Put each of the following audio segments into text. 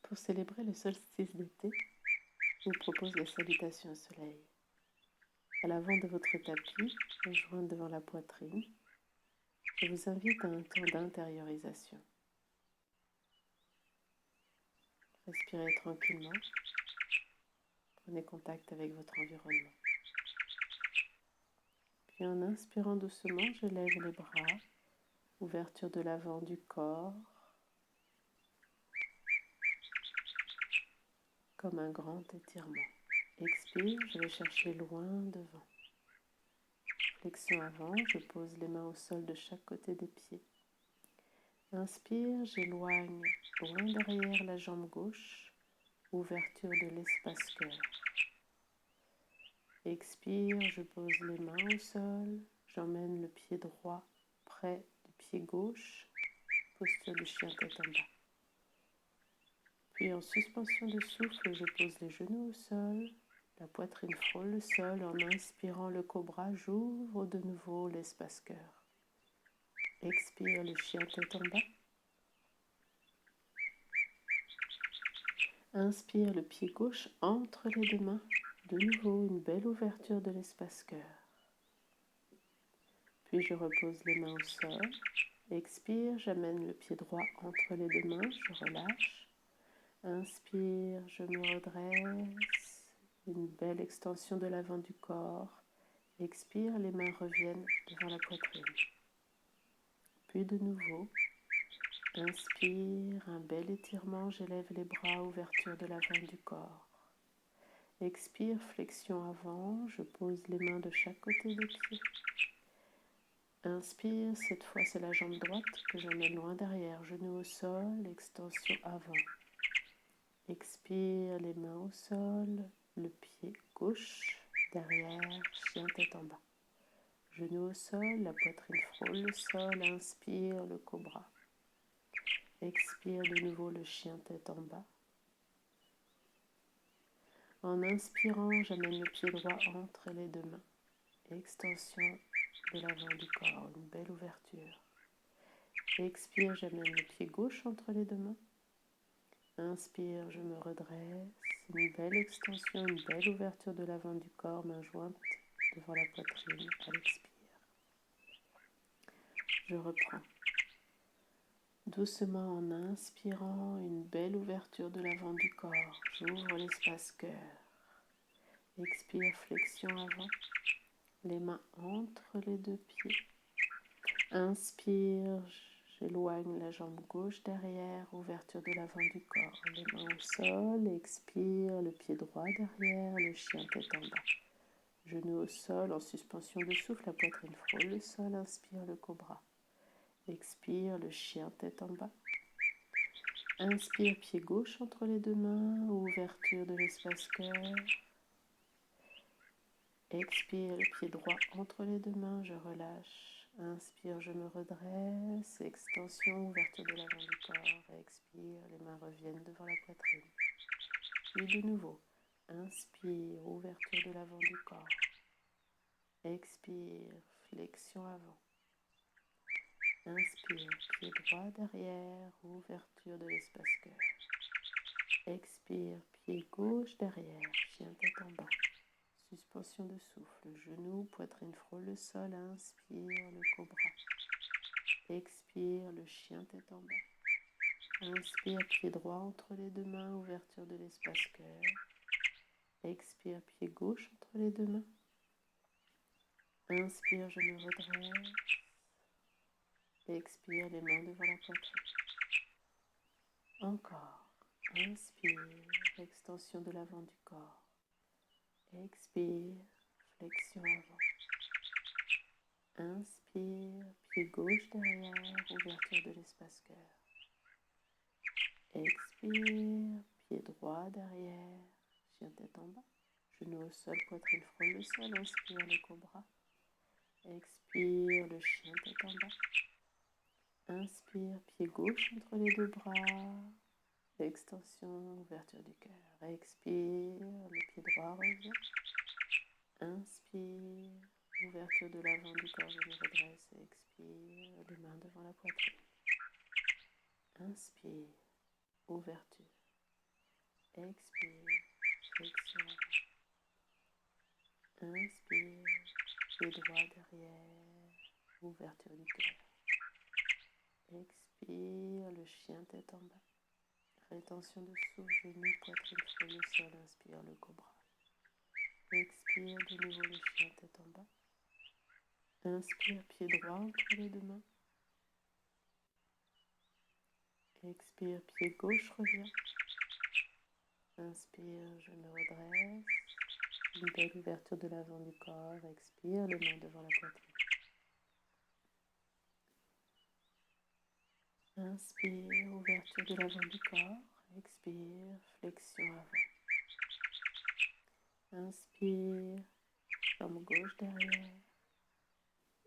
Pour célébrer le solstice d'été, je vous propose la salutation au soleil. À l'avant de votre tapis, les joints devant la poitrine, je vous invite à un temps d'intériorisation. Respirez tranquillement, prenez contact avec votre environnement. Puis en inspirant doucement, je lève les bras, ouverture de l'avant du corps, comme un grand étirement. Expire, je vais chercher loin devant. Flexion avant, je pose les mains au sol de chaque côté des pieds. Inspire, j'éloigne loin derrière la jambe gauche, ouverture de l'espace cœur. Expire, je pose les mains au sol, j'emmène le pied droit près du pied gauche, posture du chien tête en bas. Puis en suspension de souffle, je pose les genoux au sol, la poitrine frôle le sol. En inspirant le cobra, j'ouvre de nouveau l'espace cœur. Expire, le chien tête en bas. Inspire, le pied gauche entre les deux mains. De nouveau, une belle ouverture de l'espace cœur. Puis je repose les mains au sol. Expire, j'amène le pied droit entre les deux mains, je relâche. Inspire, je me redresse. Une belle extension de l'avant du corps. Expire, les mains reviennent devant la poitrine. Puis de nouveau, inspire, un bel étirement, j'élève les bras, ouverture de l'avant du corps. Expire, flexion avant, je pose les mains de chaque côté des pieds. Inspire, cette fois c'est la jambe droite que j'emmène loin derrière, genou au sol, extension avant. Expire, les mains au sol, le pied gauche derrière, chien tête en bas. Genou au sol, la poitrine frôle le sol, inspire le cobra. Expire de nouveau le chien tête en bas. En inspirant, j'amène le pied droit entre les deux mains. Extension de l'avant du corps, une belle ouverture. Expire, j'amène le pied gauche entre les deux mains. Inspire, je me redresse. Une belle extension, une belle ouverture de l'avant du corps, main jointe devant la poitrine à l'expire. Je reprends. Doucement en inspirant, une belle ouverture de l'avant du corps. J'ouvre l'espace cœur. Expire, flexion avant. Les mains entre les deux pieds. Inspire, j'éloigne la jambe gauche derrière, ouverture de l'avant du corps. Les mains au sol, expire, le pied droit derrière, le chien tête en bas. Genou au sol, en suspension de souffle, la poitrine frôle le sol, inspire le cobra. Expire, le chien tête en bas. Inspire, pied gauche entre les deux mains, ouverture de l'espace cœur. Expire, le pied droit entre les deux mains, je relâche. Inspire, je me redresse. Extension, ouverture de l'avant du corps. Expire, les mains reviennent devant la poitrine. Puis de nouveau, inspire, ouverture de l'avant du corps. Expire, flexion avant. Inspire, pied droit derrière, ouverture de l'espace cœur. Expire, pied gauche derrière, chien tête en bas. Suspension de souffle, genou, poitrine frôle le sol, inspire le cobra. Expire, le chien tête en bas. Inspire, pied droit entre les deux mains, ouverture de l'espace cœur. Expire, pied gauche entre les deux mains. Inspire, je me redresse. Expire, les mains devant la poitrine. Encore. Inspire, extension de l'avant du corps. Expire, flexion avant. Inspire, pied gauche derrière, ouverture de l'espace cœur. Expire, pied droit derrière, chien tête en bas. Genou au sol, poitrine frôle le sol, inspire le cobra. Expire, le chien tête en bas. Inspire, pied gauche entre les deux bras. Extension, ouverture du cœur. Expire, le pied droit revient. Inspire, ouverture de l'avant du corps, je me redresse. Expire, les mains devant la poitrine. Inspire, ouverture. Expire, flexion avant. Inspire, pied droit derrière, ouverture du cœur. Expire, le chien tête en bas. Rétention de souffle, genou, poitrine frôle le sol. Inspire, le cobra. Expire, de nouveau le chien tête en bas. Inspire, pied droit entre les deux mains. Expire, pied gauche revient. Inspire, je me redresse. Une belle ouverture de l'avant du corps. Expire, les mains devant la poitrine. Inspire, ouverture de l'avant du corps. Expire, flexion avant. Inspire, jambe gauche derrière.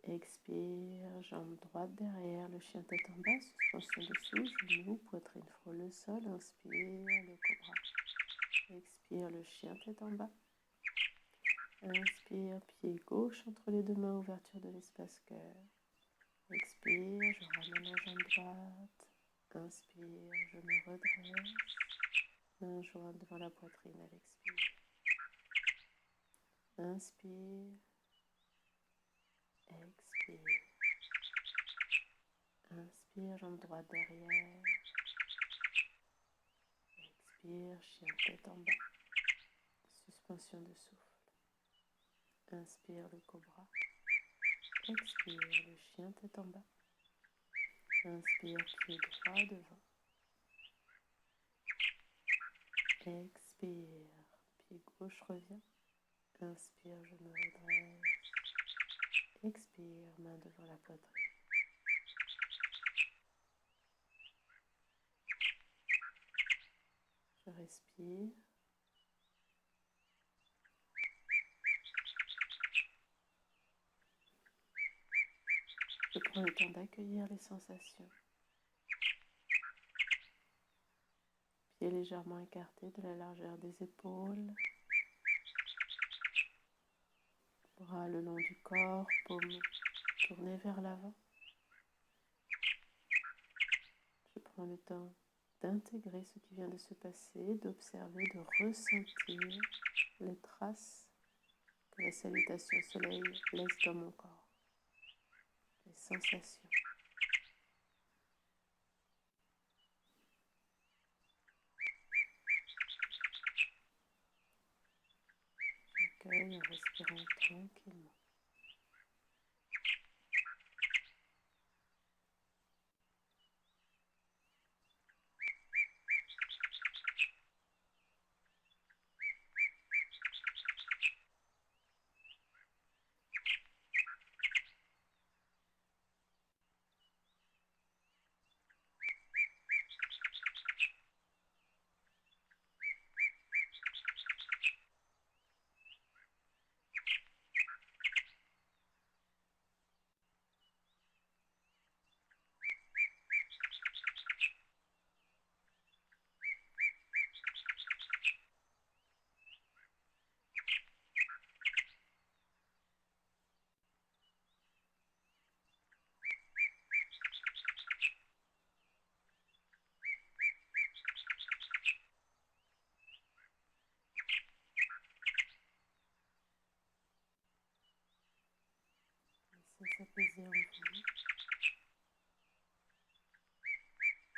Expire, jambe droite derrière, le chien tête en bas, suspension dessous, genou, poitrine frôle le sol. Inspire, le cobra. Expire, le chien tête en bas. Inspire, pied gauche entre les deux mains, ouverture de l'espace cœur. Expire, je ramène la jambe droite. Inspire, je me redresse. Main jointe devant la poitrine à l'expire. Inspire. Expire. Inspire, jambe droite derrière. Expire, chien tête en bas. Suspension de souffle. Inspire, le cobra. Expire, le chien tête en bas. Inspire, pied droit devant. Expire, pied gauche revient. Inspire, je me redresse. Expire, main devant la poitrine. Je respire. Je prends le temps d'accueillir les sensations. Pieds légèrement écartés de la largeur des épaules. Bras le long du corps, paumes tournées vers l'avant. Je prends le temps d'intégrer ce qui vient de se passer, d'observer, de ressentir les traces que la salutation soleil laisse dans mon corps, les sensations. J'accueille en respirant tranquillement. Laissez s'apaiser en vous.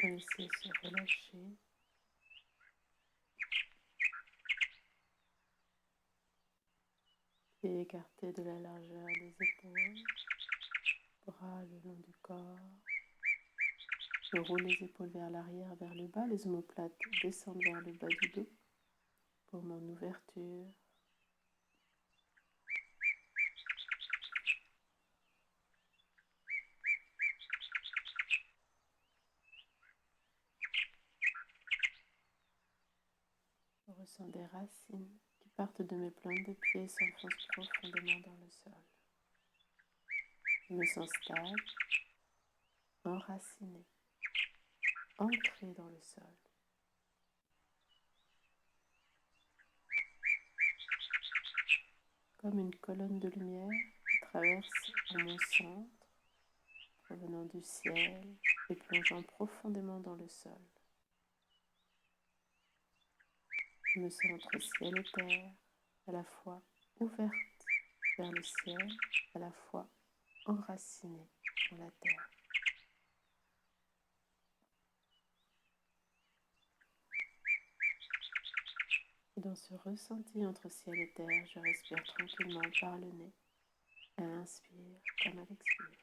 Laissez se relâcher. Pieds écartés de la largeur des épaules. Bras le long du corps. Je roule les épaules vers l'arrière, vers le bas. Les omoplates descendent vers le bas du dos. Paume en ouverture. Je ressens des racines qui partent de mes plantes de pieds et s'enfoncent profondément dans le sol. Je me sens stable, enraciné, ancré dans le sol. Comme une colonne de lumière qui traverse en mon centre, provenant du ciel et plongeant profondément dans le sol. Je me sens entre ciel et terre, à la fois ouverte vers le ciel, à la fois enracinée dans la terre. Et dans ce ressenti entre ciel et terre, je respire tranquillement par le nez. Elle inspire comme elle expire.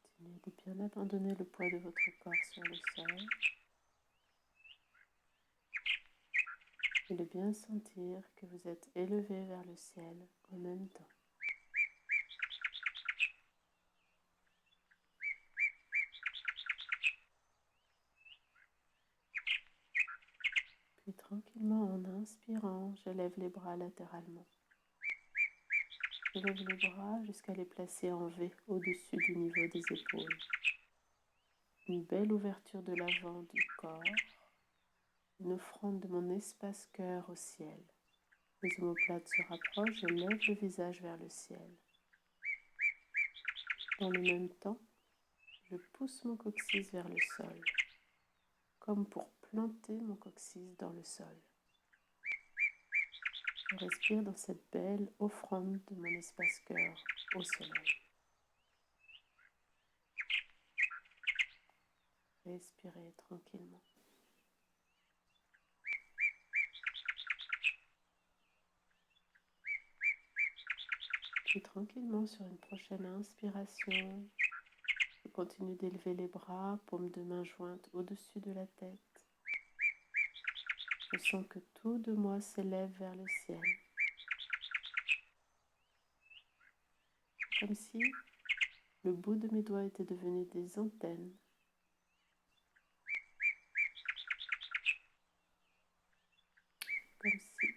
Continuez de bien abandonner le poids de votre corps sur le sol et de bien sentir que vous êtes élevé vers le ciel en même temps. Puis tranquillement en inspirant, j'élève les bras latéralement. Je lève les bras jusqu'à les placer en V au-dessus du niveau des épaules. Une belle ouverture de l'avant du corps, une offrande de mon espace cœur au ciel. Les omoplates se rapprochent, je lève le visage vers le ciel. Dans le même temps, je pousse mon coccyx vers le sol, comme pour planter mon coccyx dans le sol. Je respire dans cette belle offrande de mon espace cœur au soleil. Respirez tranquillement. Puis tranquillement sur une prochaine inspiration, je continue d'élever les bras, paumes de main jointes au-dessus de la tête. Je sens que tout de moi s'élève vers le ciel. Comme si le bout de mes doigts était devenu des antennes. Comme si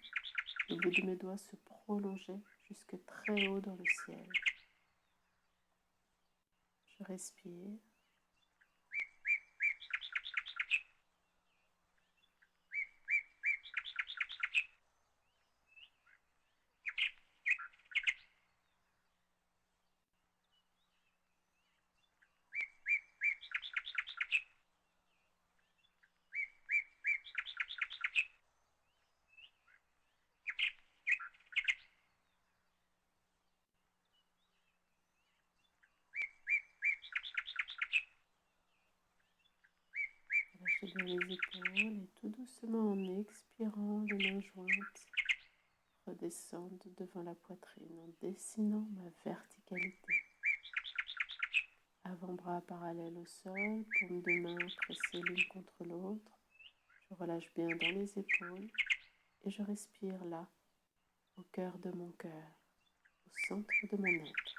le bout de mes doigts se prolongeait jusque très haut dans le ciel. Je respire. Relâchez bien les épaules et tout doucement en expirant, les mains jointes redescendent devant la poitrine en dessinant ma verticalité. Avant-bras parallèles au sol, paumes de main pressées l'une contre l'autre. Je relâche bien dans les épaules et je respire là, au cœur de mon cœur, au centre de mon être.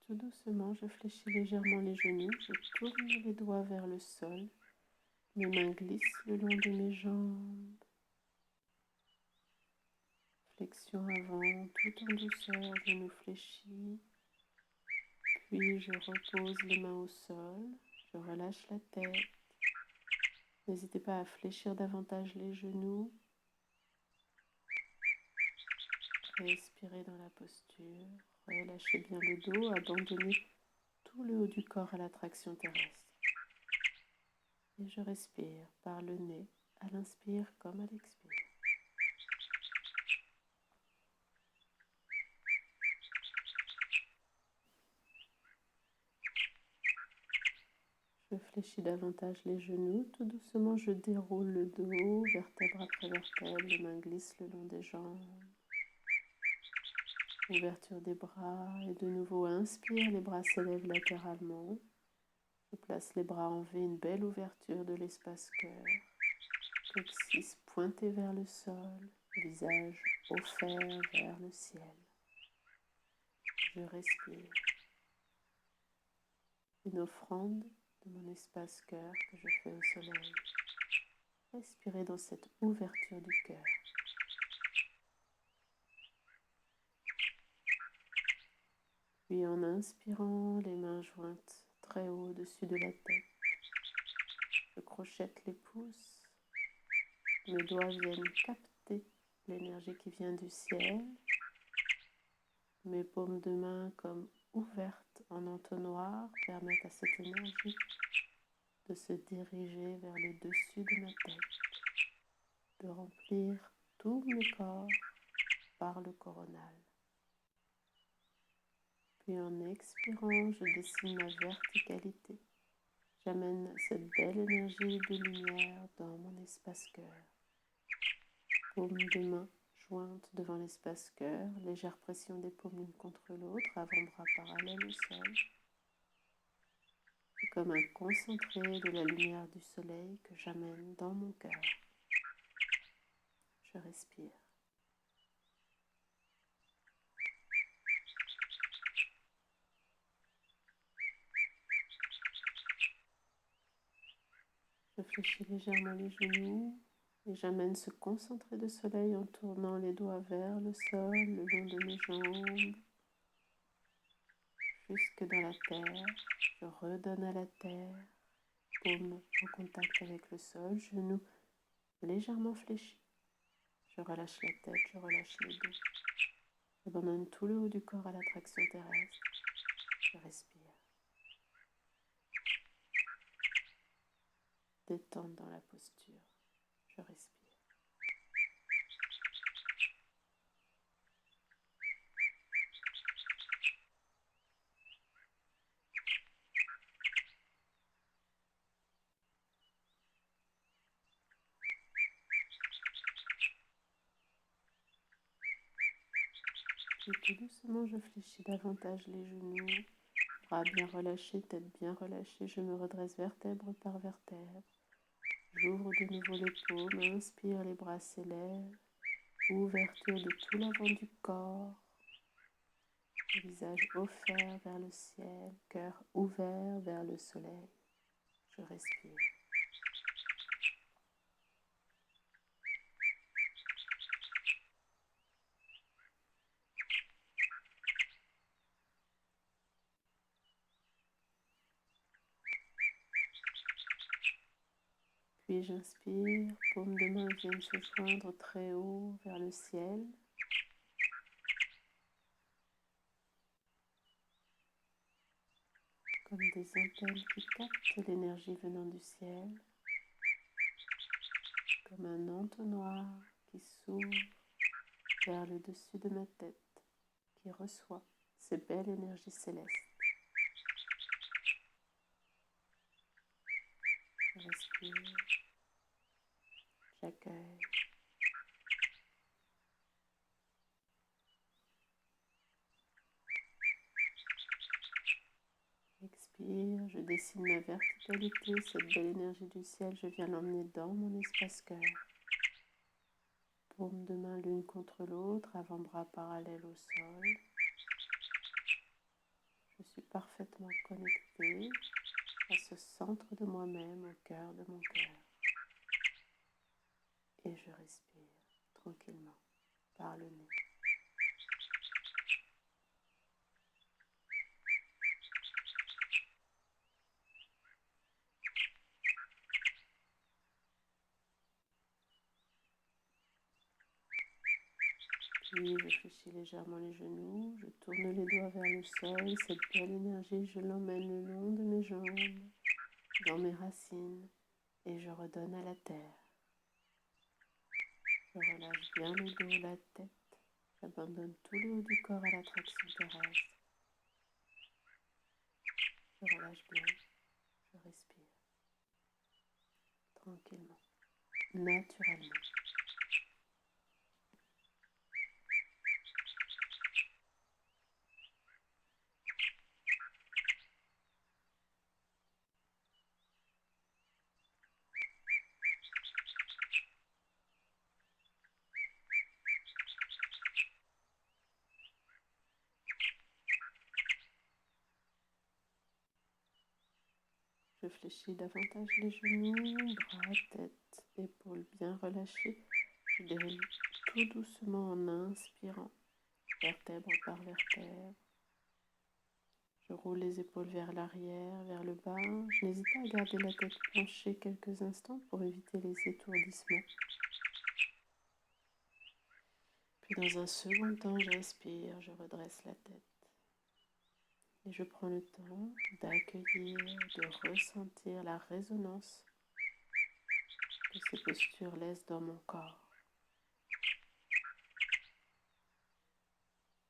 Tout doucement, je fléchis légèrement les genoux, je tourne les doigts vers le sol, mes mains glissent le long de mes jambes. Flexion avant, tout en douceur, genou fléchi. Puis je repose les mains au sol, je relâche la tête. N'hésitez pas à fléchir davantage les genoux. Respirez dans la posture, relâchez bien le dos, abandonnez tout le haut du corps à la traction terrestre. Et je respire par le nez, à l'inspire comme à l'expire. Je fléchis davantage les genoux, tout doucement je déroule le dos, vertèbre après vertèbre, les mains glissent le long des jambes. Ouverture des bras et de nouveau inspire, les bras s'élèvent latéralement. Je place les bras en V, une belle ouverture de l'espace cœur. coccyx pointé vers le sol, visage offert vers le ciel. Je respire. Une offrande de mon espace cœur que je fais au soleil. Respirez dans cette ouverture du cœur. Puis en inspirant, les mains jointes très haut au-dessus de la tête, je crochette les pouces. Mes doigts viennent capter l'énergie qui vient du ciel. Mes paumes de main comme ouvertes en entonnoir permettent à cette énergie de se diriger vers le dessus de ma tête, de remplir tout mon corps par le coronal. Puis en expirant, je dessine ma verticalité. J'amène cette belle énergie de lumière dans mon espace cœur. Paumes de main jointes devant l'espace cœur, légère pression des paumes l'une contre l'autre, avant-bras parallèles au sol. C'est comme un concentré de la lumière du soleil que j'amène dans mon cœur. Je respire. Je fléchis légèrement les genoux et j'amène ce concentré de soleil en tournant les doigts vers le sol, le long de mes jambes, jusque dans la terre. Je redonne à la terre, paume en contact avec le sol, genoux légèrement fléchis. Je relâche la tête, je relâche le dos. J'abandonne tout le haut du corps à l'attraction terrestre. Je respire. Détente dans la posture. Je respire. Puis tout doucement, je fléchis davantage les genoux. Bras bien relâchés, tête bien relâchée. Je me redresse vertèbre par vertèbre. J'ouvre de nouveau les paumes. Inspire, les bras s'élèvent. Ouverture de tout l'avant du corps. Visage offert vers le ciel. Cœur ouvert vers le soleil. Je respire. Puis j'inspire, paumes de main viennent se joindre très haut vers le ciel. Comme des antennes qui captent l'énergie venant du ciel. Comme un entonnoir qui s'ouvre vers le dessus de ma tête, qui reçoit ces belles énergies célestes. Je respire, j'accueille. Expire, je dessine ma verticalité, cette belle énergie du ciel, je viens l'emmener dans mon espace cœur. Paumes de main l'une contre l'autre, avant-bras parallèles au sol. Je suis parfaitement connectée à ce centre de moi-même, au cœur de mon cœur. Et je respire tranquillement par le nez. Puis je fléchis légèrement les genoux, je tourne les doigts vers le sol, cette belle énergie, je l'emmène le long de mes jambes, dans mes racines, et je redonne à la terre. Je relâche bien le dos, la tête, j'abandonne tout le haut du corps à l'attraction terrestre. Je relâche bien, je respire, tranquillement, naturellement. fléchis davantage les genoux, bras, tête, épaules bien relâchées. Je déroule tout doucement en inspirant, vertèbre par vertèbre. Je roule les épaules vers l'arrière, vers le bas. Je n'hésite pas à garder la tête penchée quelques instants pour éviter les étourdissements. Puis dans un second temps, j'inspire, je redresse la tête. Et je prends le temps d'accueillir, de ressentir la résonance que ces postures laissent dans mon corps.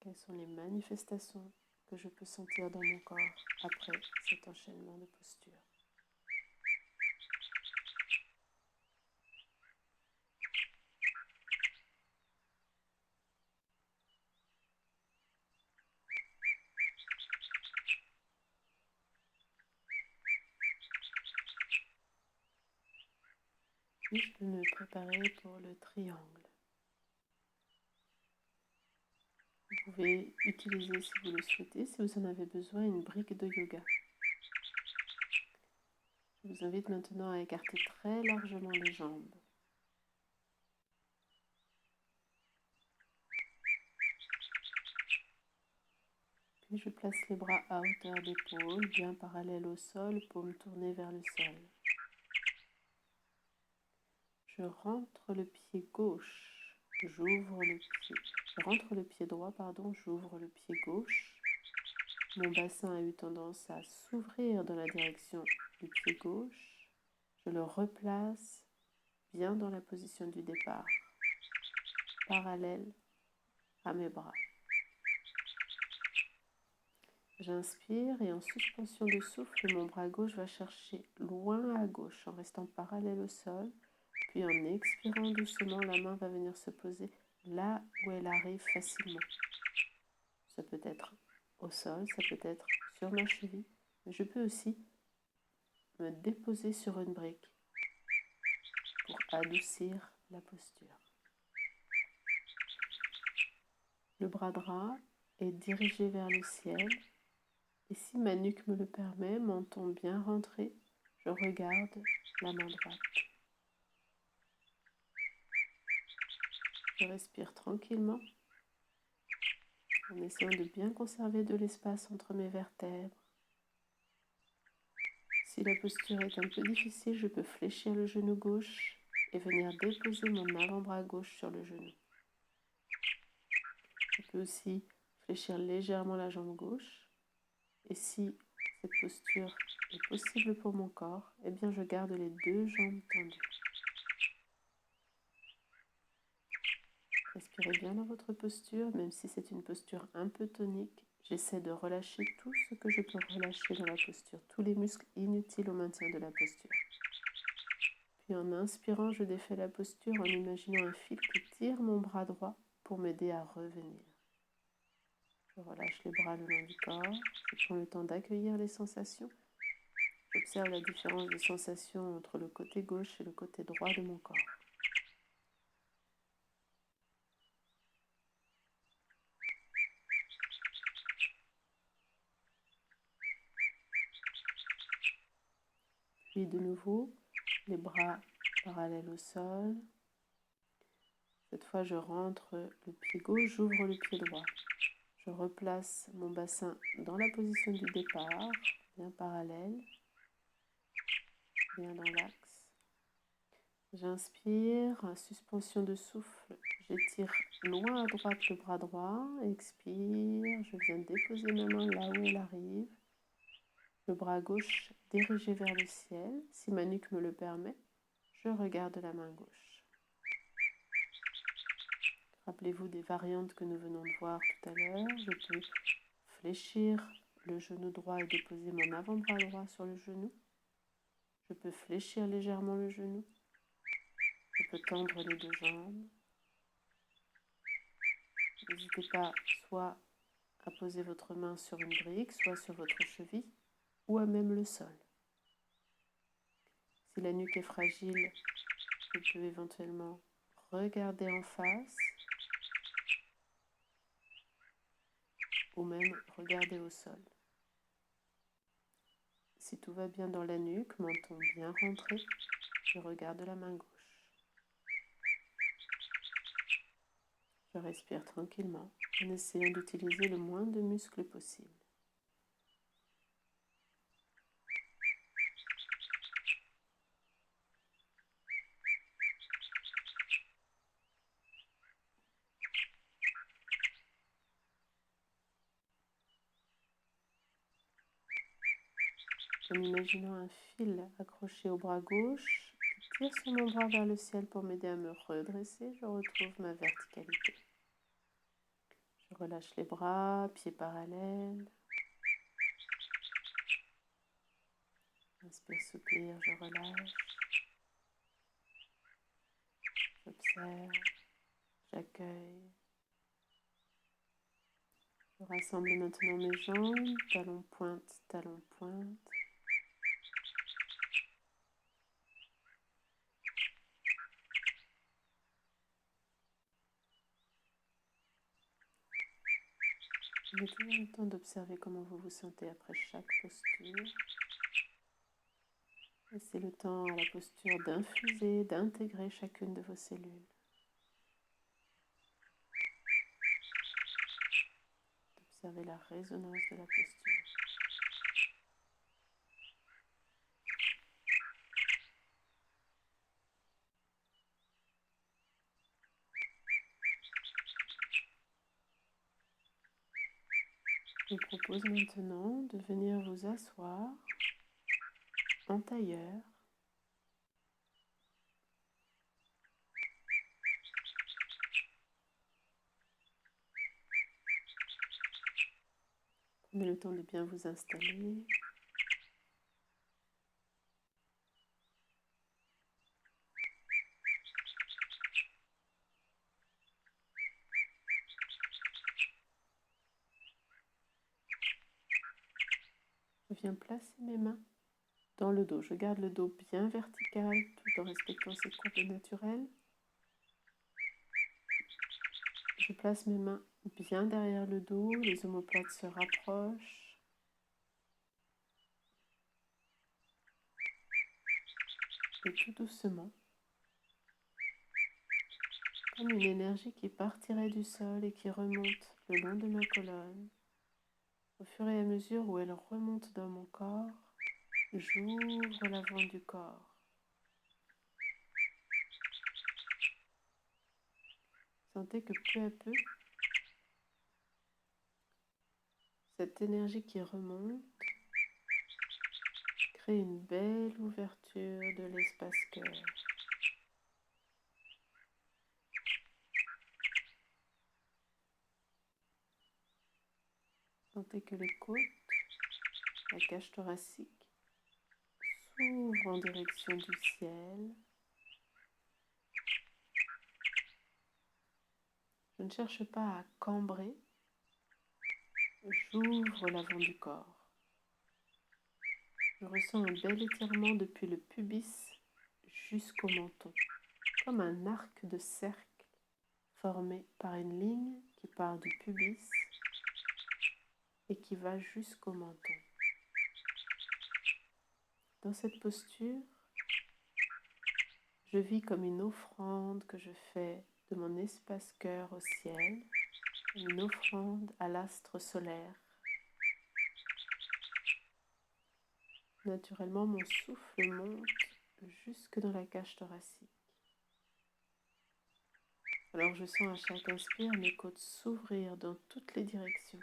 Quelles sont les manifestations que je peux sentir dans mon corps après cet enchaînement de postures? Puis je peux me préparer pour le triangle. Vous pouvez utiliser, si vous le souhaitez, si vous en avez besoin, une brique de yoga. Je vous invite maintenant à écarter très largement les jambes. Puis je place les bras à hauteur d'épaule, bien parallèles au sol, paume tournée vers le sol. Je rentre le pied gauche, j'ouvre le pied. Je rentre le pied droit, j'ouvre le pied gauche. Mon bassin a eu tendance à s'ouvrir dans la direction du pied gauche. Je le replace bien dans la position du départ, parallèle à mes bras. J'inspire et en suspension de souffle, mon bras gauche va chercher loin à gauche en restant parallèle au sol. Puis en expirant doucement, la main va venir se poser là où elle arrive facilement. Ça peut être au sol, ça peut être sur ma cheville, mais je peux aussi me déposer sur une brique pour adoucir la posture. Le bras droit est dirigé vers le ciel et si ma nuque me le permet, menton bien rentré, je regarde la main droite. Je respire tranquillement en essayant de bien conserver de l'espace entre mes vertèbres. Si la posture est un peu difficile, je peux fléchir le genou gauche et venir déposer mon avant-bras gauche sur le genou. Je peux aussi fléchir légèrement la jambe gauche. Et si cette posture est possible pour mon corps, eh bien je garde les deux jambes tendues. Respirez bien dans votre posture, même si c'est une posture un peu tonique. J'essaie de relâcher tout ce que je peux relâcher dans la posture, tous les muscles inutiles au maintien de la posture. Puis en inspirant, je défais la posture en imaginant un fil qui tire mon bras droit pour m'aider à revenir. Je relâche les bras le long du corps, je prends le temps d'accueillir les sensations. J'observe la différence de sensation entre le côté gauche et le côté droit de mon corps. Puis de nouveau, les bras parallèles au sol. Cette fois, je rentre le pied gauche, j'ouvre le pied droit. Je replace mon bassin dans la position du départ, bien parallèle, bien dans l'axe. J'inspire, suspension de souffle, j'étire loin à droite le bras droit, expire, je viens déposer ma main là où elle arrive. Le bras gauche dirigé vers le ciel, si ma nuque me le permet, je regarde la main gauche. Rappelez-vous des variantes que nous venons de voir tout à l'heure. Je peux fléchir le genou droit et déposer mon avant-bras droit sur le genou. Je peux fléchir légèrement le genou. Je peux tendre les deux jambes. N'hésitez pas soit à poser votre main sur une brique, soit sur votre cheville, ou à même le sol. Si la nuque est fragile, je peux éventuellement regarder en face ou même regarder au sol. Si tout va bien dans la nuque, menton bien rentré, je regarde la main gauche. Je respire tranquillement en essayant d'utiliser le moins de muscles possible. En imaginant un fil accroché au bras gauche qui tire sur mon bras vers le ciel pour m'aider à me redresser, je retrouve ma verticalité. Je relâche les bras, pieds parallèles. Inspire, soupir, je relâche. J'observe, j'accueille. Je rassemble maintenant mes jambes, talon pointe, talon pointe. Mettez le temps d'observer comment vous vous sentez après chaque posture. Laissez le temps à la posture d'infuser, d'intégrer chacune de vos cellules. D'observer la résonance de la posture. Je vous propose maintenant de venir vous asseoir en tailleur. Prenez le temps de bien vous installer. Je viens placer mes mains dans le dos. Je garde le dos bien vertical tout en respectant ses courbes naturelles. Je place mes mains bien derrière le dos, les omoplates se rapprochent. Et tout doucement, comme une énergie qui partirait du sol et qui remonte le long de ma colonne, au fur et à mesure où elle remonte dans mon corps, j'ouvre l'avant du corps. Sentez que peu à peu, cette énergie qui remonte crée une belle ouverture de l'espace cœur. Sentez que les côtes, la cage thoracique, s'ouvrent en direction du ciel. Je ne cherche pas à cambrer, j'ouvre l'avant du corps. Je ressens un bel étirement depuis le pubis jusqu'au menton, comme un arc de cercle formé par une ligne qui part du pubis et qui va jusqu'au menton. Dans cette posture, je vis comme une offrande que je fais de mon espace cœur au ciel, comme une offrande à l'astre solaire. Naturellement, mon souffle monte jusque dans la cage thoracique. Alors je sens à chaque inspire mes côtes s'ouvrir dans toutes les directions.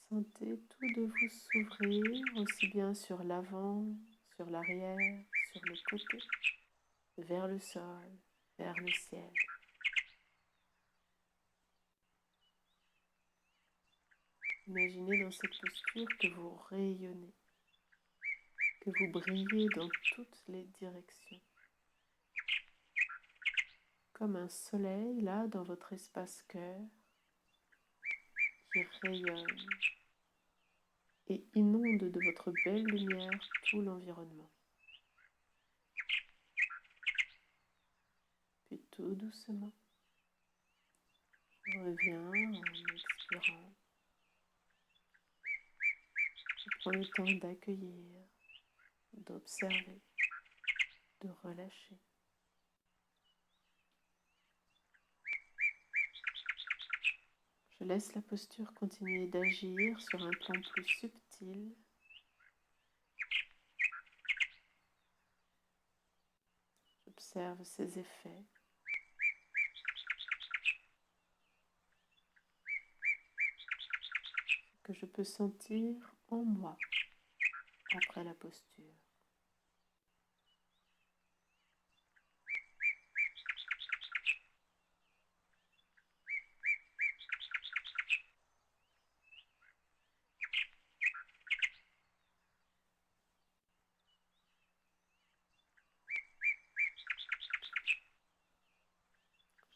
Sentez tout de vous s'ouvrir, aussi bien sur l'avant, sur l'arrière, sur le côté, vers le sol, vers le ciel. Imaginez dans cette posture que vous rayonnez, que vous brillez dans toutes les directions. Comme un soleil là dans votre espace cœur qui rayonne et inonde de votre belle lumière tout l'environnement. Puis tout doucement, Reviens en expirant. Prends le temps d'accueillir, d'observer, de relâcher. Je laisse la posture continuer d'agir sur un plan plus subtil. J'observe ses effets. Que je peux sentir en moi après la posture.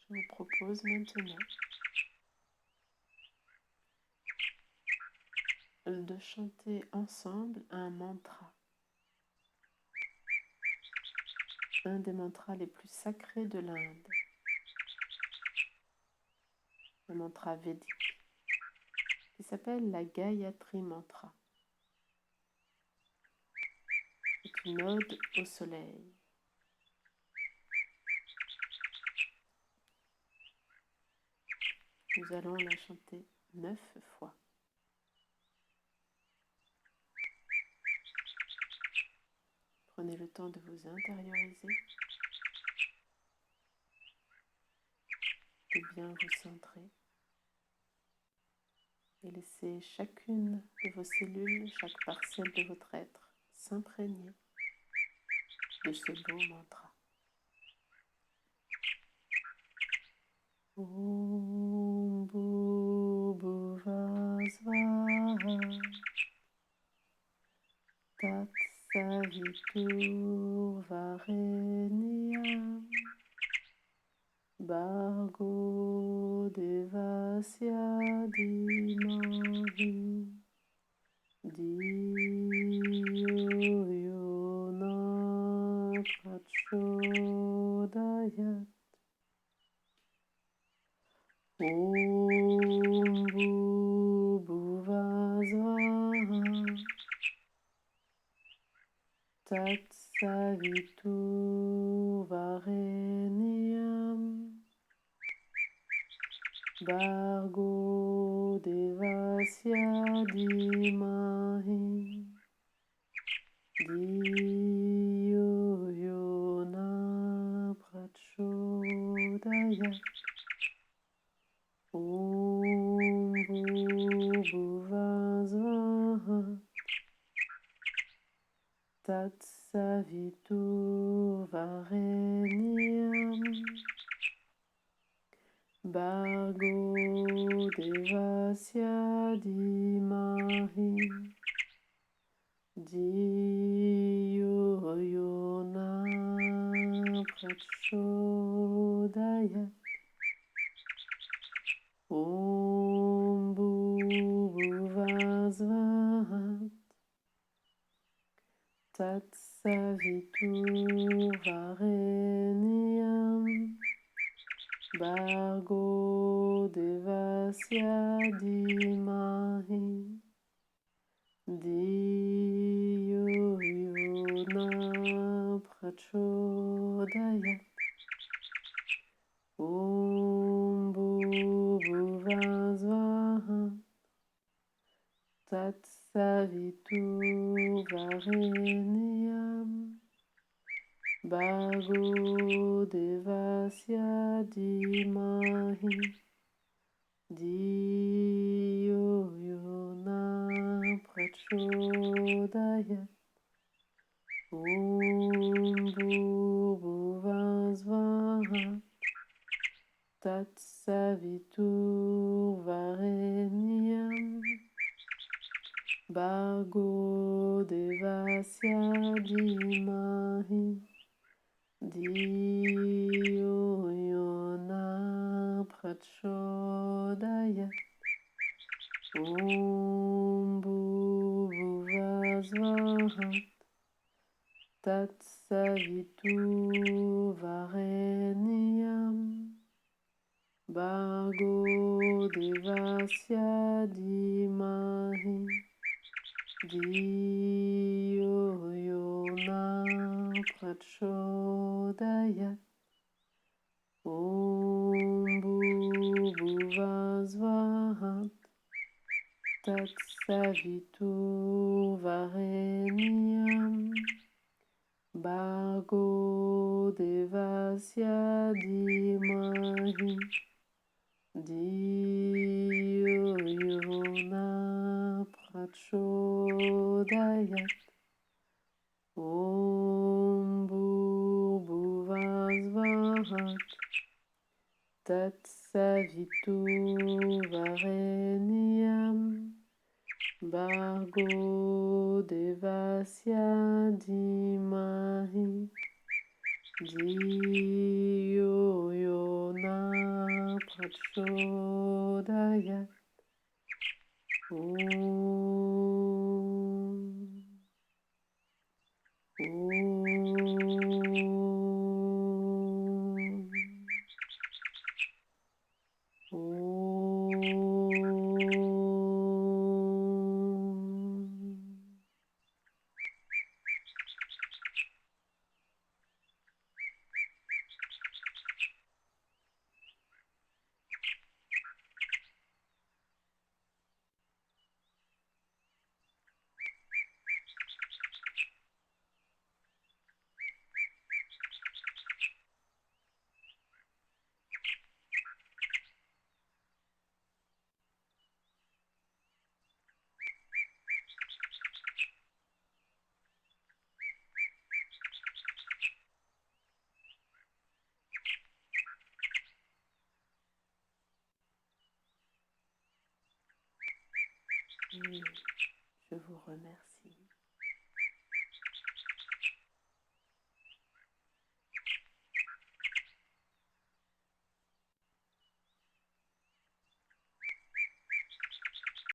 Je vous propose maintenant de chanter ensemble un mantra. Un des mantras les plus sacrés de l'Inde. Un mantra védique qui s'appelle la Gayatri Mantra. C'est une ode au soleil. Nous allons la chanter 9 fois. Prenez le temps de vous intérioriser, de bien vous centrer et laissez chacune de vos cellules, chaque parcelle de votre être s'imprégner de ce beau mantra. Om Bhuvah Svaha Tat Savitur Varenyam Bhargo Devasya Dhimahi Dhiyo Yona Prachodayat. Om Bhuvah Svaha Tat Savitur Varenyam Bhargo Devasya Dhimahi Dhiyo Yona Prachodayat. Om Bhuvah Svaha Tat Savitur Varenyam Bhargo Devasya Dhimahi Dhiyo Yona Prachodayat. Om Bhuvah Svaha Tat Savitur Varenyam Bhargo Devasya Dhimahi Dhiyo Yona Prachodayat. Om Bhuvah Svaha Tat Savitur Varenyam Bhargo Devasya Dhimahi Dhiyo Yona Prachodayat. Om Bhuvah Svaha Tat Savitur Varenyam Bhargo Devasya Dhimahi Dhiyo Yona Prachodayat. Om Bhuvah Svaha Tat Savitur Varenyam Bhargo Devasya Dhimahi Dhiyo Yona Prachodayat Om Bhuvasvahat Tatsavitu Varenyam Bhargo Devasya Dhimahi Dhiyo Yona Prachodayat Om Bhuvasvahat Tatsavitu Varenyam Bhargo Devasya Dhimahi Dhiyo Yona Prachodayat Om. Et je vous remercie.